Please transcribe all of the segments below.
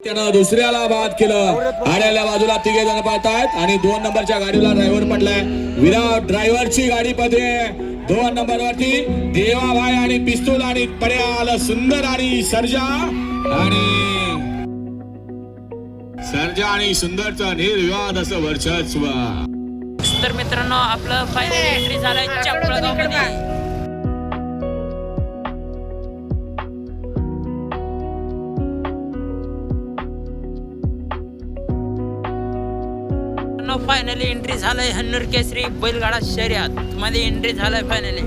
त्यानं दुसऱ्याला बाद केलं. आड्याला बाजूला तिघे जण पाहतायत आणि 2 नंबरच्या गाडीला ड्रायव्हर पडलाय. विराट ड्रायव्हरची गाडी मध्ये 2 नंबर वरती देवाभाई आणि पिस्तूल आणि पड्याल सुंदर आणि सर्जा आणि सुंदरचं निर्विवाद असं वर्चस्व. तर मित्रांनो आपलं फायनल एंट्री झालंय चपळगाव मध्ये. फायनली एंट्री झालंय हन्नूर केसरी बैलगाडा शर्यत मध्ये एंट्री झालंय फायनली.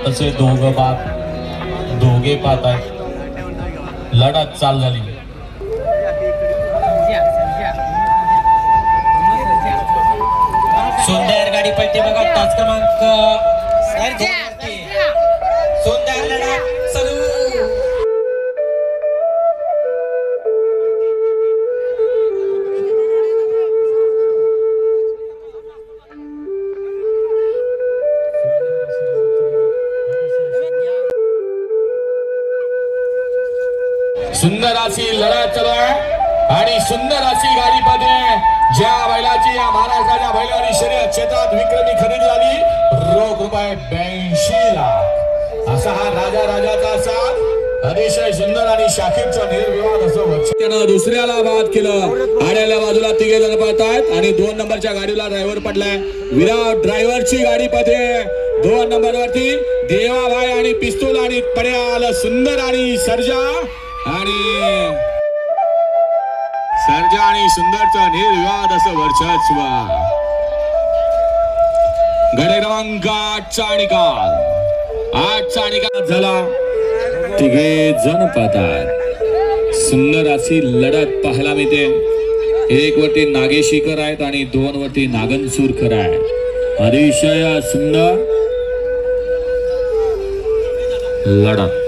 तसे दोघे पाहत आहेत. लढत चाल झाली. सुंदर गाडी पळते बघा. तास क्रमांक सुंदर लढत चालू. सुंदर अशी लढत चालू आहे आणि सुंदर अशी गाडी मध्ये ज्या बैलाची या महाराष्ट्राच्या बैलगाडी शर्यत क्षेत्रात विक्रमी खरेदी झाली. रोख रुपये 82 लाख असा हा राजाचा साथ अतिशय सुंदर आणि शाकीरचा निर्विवाद असं वर्ष. त्यानं दुसऱ्याला बाद केलं. आड्याला बाजूला तिघे जण पाहतायत आणि 2 नंबरच्या गाडीला ड्रायव्हर पडलाय. विराट ड्रायव्हरची गाडी मध्ये 2 नंबर वरती देवाभाई आणि पिस्तूल आणि पड्याल सुंदर आणि सर्जा आणि सुंदरचा निर्विवाद असं वर्चस्व. गडे क्रमांक 8चा निकाल झाला. तिघे जण पाहतात. सुंदर अशी लढत पाहायला मिळते. 1 वरती नागेशीकर आहेत आणि 2 वरती नागनसूरकर आहे. अतिशय सुंदर लढत.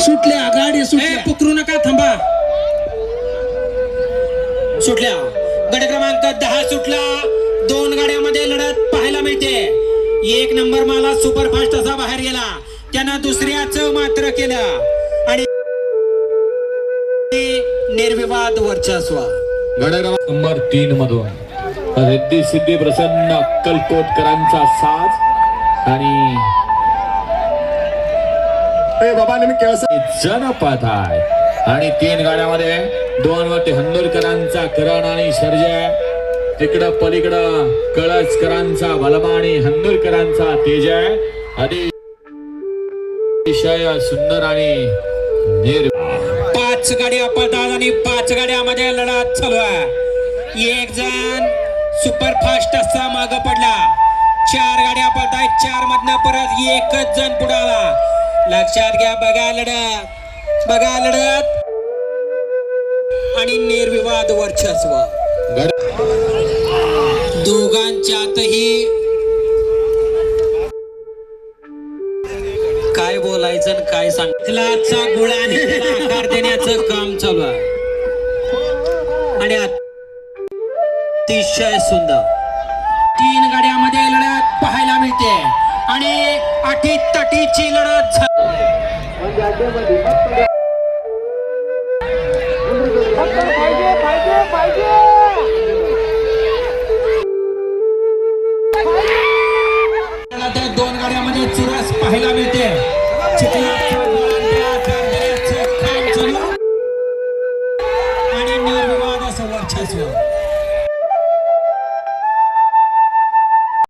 सुटल्या गाडी सुटल्या. पकरू नका, थांबा. सुटल्या. गट क्रमांक 10 सुटला. 2 गाड्यामध्ये लढत पाहायला मिळते. 1 नंबर माला सुपरफास्ट असा बाहेर गेला. त्यानं दुसऱ्याच मात्र केलं आणि निर्विवाद वर्चस्व. गट क्रमांक नंबर 3 मधून रिद्धी सिद्धी प्रसन्न अक्कलकोटकरांचा साज आणि बाबा जण पाहत आहे. आणि 3 गाड्यामध्ये 2 वरती हन्नूरकरांचा करण आणि सर्जा. तिकडं पलीकडं कळसकरांचा बलमा आणि हन्नूरकरांचा तेज आहे. अतिशय सुंदर आणि 5 गाड्या पळतात आणि 5 गाड्यामध्ये लढत चालू आहे. 1 जण सुपरफास्ट असा माग पडला. 4 गाड्या पळतायत. 4 मधनं परत 1च जण पुढे आला. लक्षात घ्या. बघा लढत आणि निर्विवाद वर्चस्व. दोघांच्यातही काय बोलायचं आणि काय सांगायचा गोळा आणि आकार देण्याचं काम चालू आहे. आणि अतिशय सुंदर 3 गाड्यामध्ये लढत पाहायला मिळते आणि अटीतटीची लढत त्या 2 गाड्यामध्ये चुरस पाहायला मिळते. आणि निर्विवाद असं वर्चस्व.